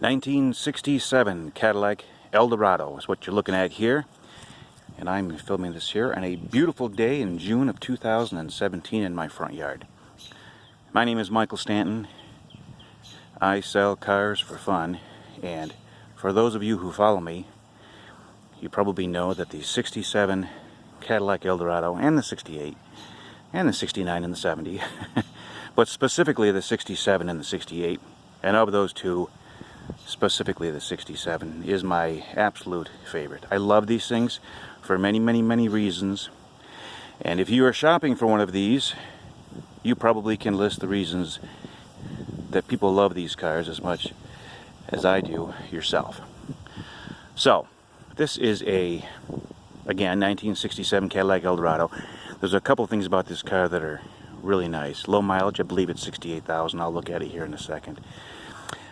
1967 Cadillac Eldorado is what you're looking at here, and I'm filming this here on a beautiful day in June of 2017 in my front yard. My name is Michael Stanton. I sell cars for fun, and for those of you who follow me, you probably know that the 67 Cadillac Eldorado and the 68 and the 69 and the 70 but specifically the 67 and the 68, and of those two, specifically the 67 is my absolute favorite. I love these things for many reasons, and if you are shopping for one of these, you probably can list the reasons that people love these cars as much as I do yourself. So this is a, again, 1967 Cadillac Eldorado. There's a couple things about this car that are really nice. Low mileage, I believe it's 68,000. I'll look at it here in a second.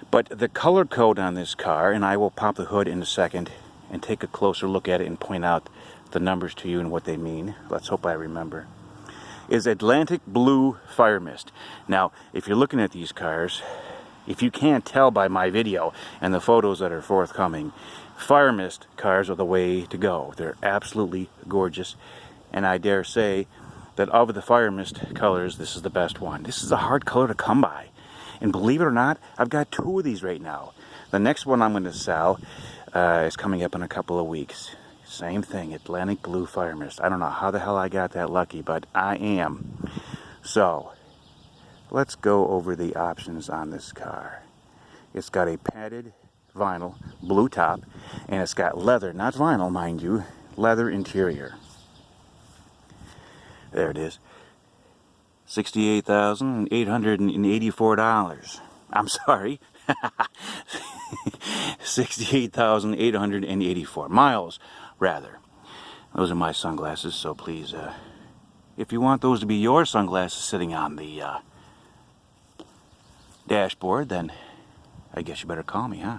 But the color code on this car, and I will pop the hood in a second and take a closer look at it and point out the numbers to you and what they mean. Let's hope I remember. Is Atlantic Blue Fire Mist. Now, if you're looking at these cars, if you can't tell by my video and the photos that are forthcoming, Fire Mist cars are the way to go. They're absolutely gorgeous, and I dare say that of the Fire Mist colors, this is the best one. This is a hard color to come by, and believe it or not, I've got two of these right now. The next one I'm going to sell is coming up in a couple of weeks. Same thing, Atlantic Blue Fire Mist. I don't know how the hell I got that lucky, but I am. So let's go over the options on this car. It's got a padded vinyl blue top, and it's got leather, not vinyl mind you, leather interior. There it is. $68,884. I'm sorry. 68,884 miles, rather. Those are my sunglasses, so please, if you want those to be your sunglasses sitting on the dashboard, then I guess you better call me, huh?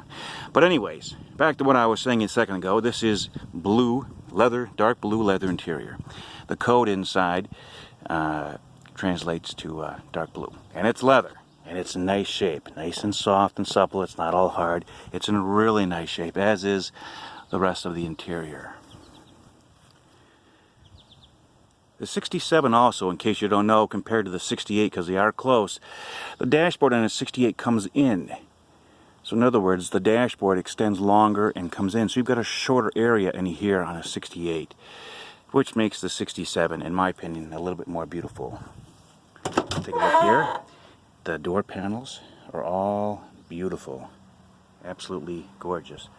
But anyways, back to what I was saying a second ago. This is blue leather, dark blue leather interior. The code inside translates to dark blue, and it's leather, and it's in nice shape, nice and soft and supple. It's not all hard. It's in a really nice shape, as is the rest of the interior. The 67 also, in case you don't know, compared to the 68, because they are close, the dashboard on a 68 comes in. So in other words, the dashboard extends longer and comes in, so you've got a shorter area in here on a 68, which makes the 67, in my opinion, a little bit more beautiful. Take a look here. The door panels are all beautiful, absolutely gorgeous,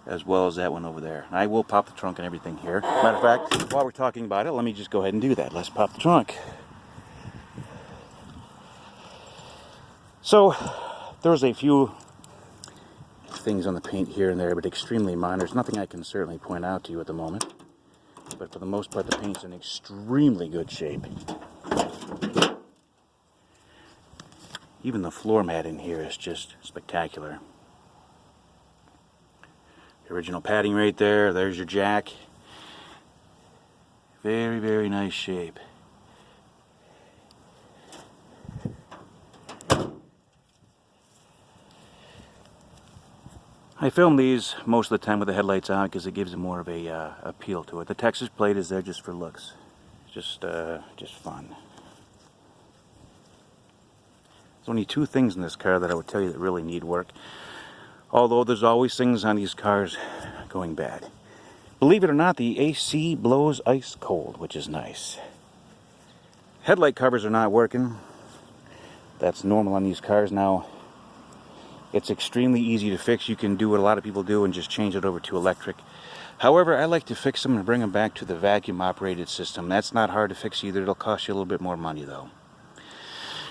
as well as that one over there. I will pop the trunk and everything here. Matter of fact, while we're talking about it, let me just go ahead and do that. Let's pop the trunk. So there's a few things on the paint here and there, but extremely minor. There's nothing I can certainly point out to you at the moment, but for the most part the paint's in extremely good shape. Even the floor mat in here is just spectacular. The original padding right there. There's your jack. Very nice shape. I film these most of the time with the headlights out because it gives it more of a appeal to it. The Texas plate is there just for looks, just fun. There's only two things in this car that I would tell you that really need work, although there's always things on these cars going bad. Believe it or not, the AC blows ice cold, which is nice. Headlight covers are not working. That's normal on these cars now. It's extremely easy to fix. You can do what a lot of people do and just change it over to electric. However, I like to fix them and bring them back to the vacuum operated system. That's not hard to fix either. It'll cost you a little bit more money though.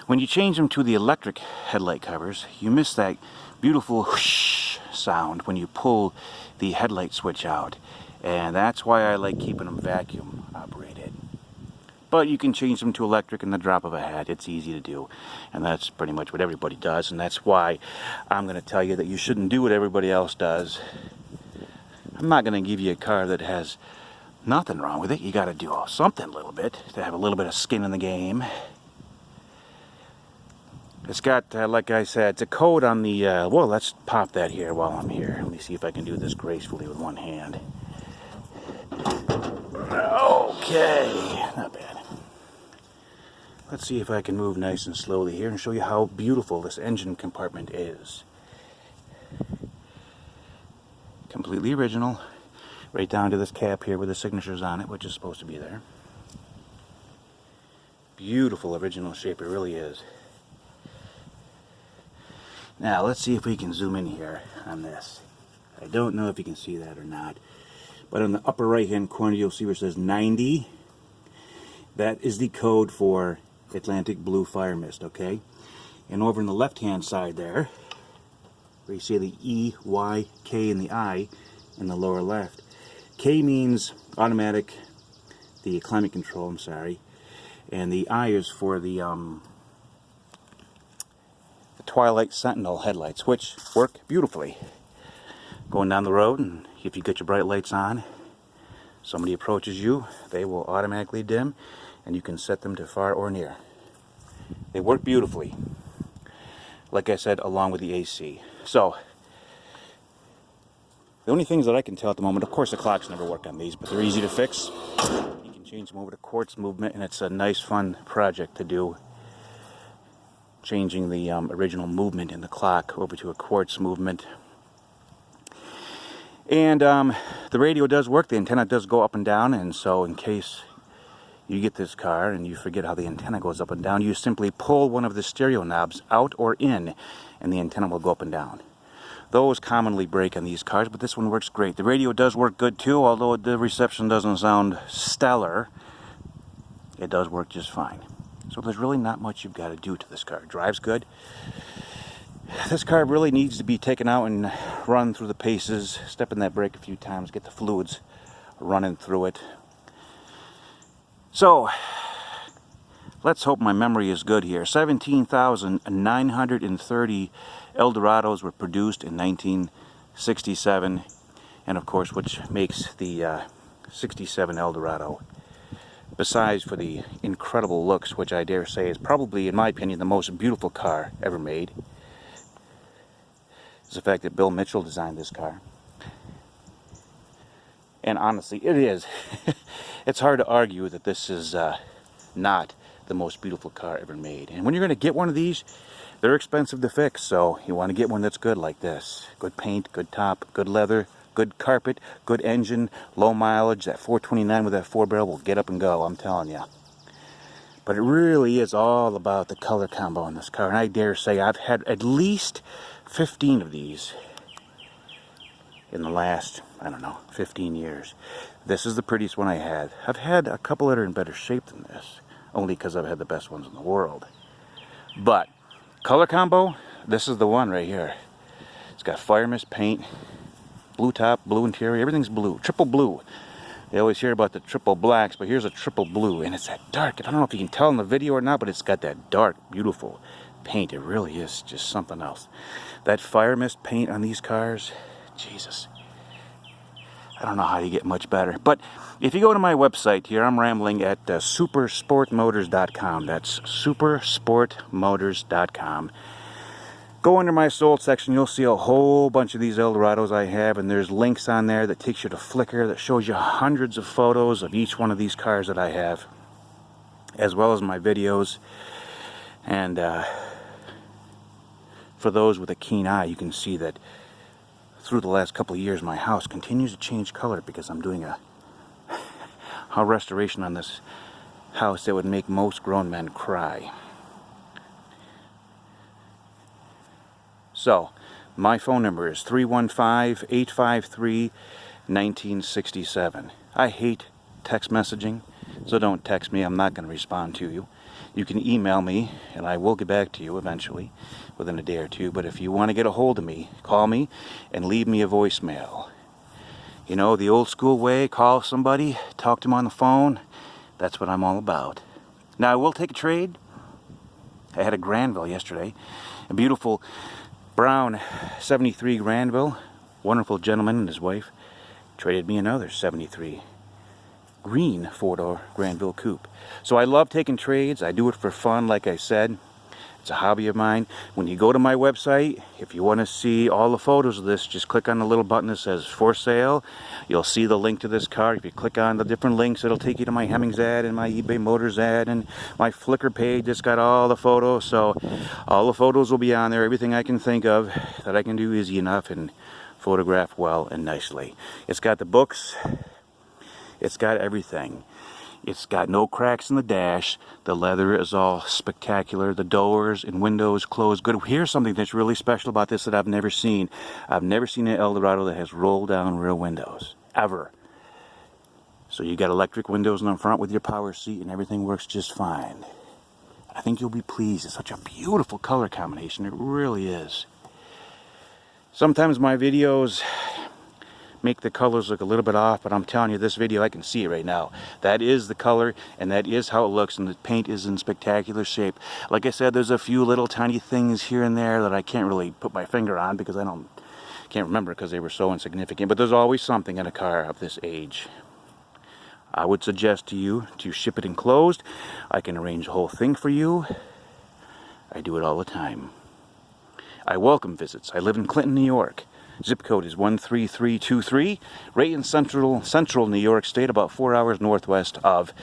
When you change them to the electric headlight covers, you miss that beautiful whoosh sound when you pull the headlight switch out. And that's why I like keeping them vacuum operated. But you can change them to electric in the drop of a hat. It's easy to do. And that's pretty much what everybody does. And that's why I'm going to tell you that you shouldn't do what everybody else does. I'm not going to give you a car that has nothing wrong with it. You got to do something a little bit to have a little bit of skin in the game. It's got, like I said, it's a code on the, well, let's pop that here while I'm here. Let me see if I can do this gracefully with one hand. Okay, not bad. Let's see if I can move nice and slowly here and show you how beautiful this engine compartment is. Completely original, right down to this cap here with the signatures on it, which is supposed to be there. Beautiful original shape, it really is. Now, let's see if we can zoom in here on this. I don't know if you can see that or not, but on the upper right hand corner you'll see where it says 90. That is the code for Atlantic Blue Fire Mist, okay? And over on the left hand side there, where you see the E, Y, K, and the I in the lower left. K means automatic, the climate control, I'm sorry. And the I is for the Twilight Sentinel headlights, which work beautifully. Going down the road, and if you get your bright lights on, somebody approaches you, they will automatically dim, and you can set them to far or near. They work beautifully, like I said, along with the AC. So, the only things that I can tell at the moment, of course the clocks never work on these, but they're easy to fix. You can change them over to quartz movement, and it's a nice fun project to do. Changing the original movement in the clock over to a quartz movement. And the radio does work, the antenna does go up and down, and so in case you get this car and you forget how the antenna goes up and down, you simply pull one of the stereo knobs out or in, and the antenna will go up and down. Those commonly break on these cars, but this one works great. The radio does work good too, although the reception doesn't sound stellar. It does work just fine. So there's really not much you've got to do to this car. It drives good. This car really needs to be taken out and run through the paces, step in that brake a few times, get the fluids running through it. So, let's hope my memory is good here. 17,930 Eldorados were produced in 1967, and of course, which makes the 67 Eldorado. Besides for the incredible looks, which I dare say is probably, in my opinion, the most beautiful car ever made, is the fact that Bill Mitchell designed this car. And honestly, it is. It's hard to argue that this is not the most beautiful car ever made. And when you're going to get one of these, they're expensive to fix, so you want to get one that's good like this. Good paint, good top, good leather, good carpet, good engine, low mileage. That 429 with that 4-barrel will get up and go, I'm telling you. But it really is all about the color combo in this car. And I dare say I've had at least 15 of these in the last, I don't know, 15 years. This is the prettiest one I had. I've had a couple that are in better shape than this, only because I've had the best ones in the world. But color combo, this is the one right here. It's got fire mist paint, blue top, blue interior, everything's blue, triple blue. They always hear about the triple blacks, but here's a triple blue, and it's that dark. I don't know if you can tell in the video or not, but it's got that dark, beautiful paint. It really is just something else. That fire mist paint on these cars, Jesus. I don't know how you get much better. But if you go to my website here, I'm rambling at supersportmotors.com. That's supersportmotors.com. Go under my sold section, you'll see a whole bunch of these Eldorados I have, and there's links on there that takes you to Flickr that shows you hundreds of photos of each one of these cars that I have, as well as my videos. And for those with a keen eye, you can see that through the last couple of years my house continues to change color because I'm doing a restoration on this house that would make most grown men cry. So, my phone number is 315-853-1967. I hate text messaging, so don't text me. I'm not going to respond to you. You can email me, and I will get back to you eventually, within a day or two. But if you want to get a hold of me, call me and leave me a voicemail. You know, the old school way, call somebody, talk to them on the phone. That's what I'm all about. Now, I will take a trade. I had a Granville yesterday. A beautiful brown 73 Granville. Wonderful gentleman and his wife traded me another 73 green 4-door Granville coupe. So I love taking trades. I do it for fun, like I said. It's a hobby of mine. When you go to my website, if you want to see all the photos of this, just click on the little button that says for sale. You'll see the link to this car. If you click on the different links, it'll take you to my Hemmings ad and my eBay Motors ad and my Flickr page. It's got all the photos, so all the photos will be on there. Everything I can think of that I can do easy enough and photograph well and nicely. It's got the books. It's got everything. It's got no cracks in the dash. The leather is all spectacular. The doors and windows closed good. Here's something that's really special about this that I've never seen. I've never seen an Eldorado that has roll down rear windows, ever. So you got electric windows in the front with your power seat and everything works just fine. I think you'll be pleased. It's such a beautiful color combination. It really is. Sometimes my videos make the colors look a little bit off, but I'm telling you, this video, I can see it right now. That is the color, and that is how it looks, and the paint is in spectacular shape. Like I said, there's a few little tiny things here and there that I can't really put my finger on because I can't remember because they were so insignificant, but there's always something in a car of this age. I would suggest to you to ship it enclosed. I can arrange the whole thing for you. I do it all the time. I welcome visits. I live in Clinton, New York. Zip code is 13323, right in central New York State, about 4 hours northwest of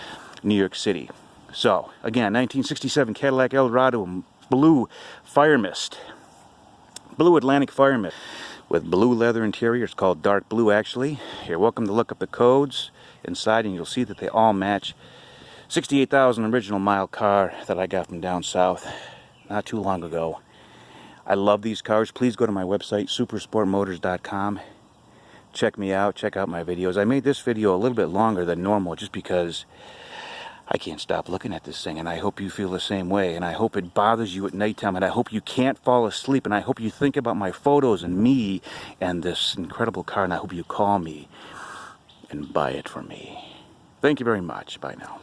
New York City. So, again, 1967 Cadillac Eldorado, blue fire mist, blue Atlantic fire mist, with blue leather interior. It's called dark blue, actually. You're welcome to look up the codes inside, and you'll see that they all match. 68,000 original mile car that I got from down south not too long ago. I love these cars. Please go to my website, supersportmotors.com. Check me out. Check out my videos. I made this video a little bit longer than normal just because I can't stop looking at this thing, and I hope you feel the same way, and I hope it bothers you at nighttime, and I hope you can't fall asleep, and I hope you think about my photos and me and this incredible car, and I hope you call me and buy it for me. Thank you very much. Bye now.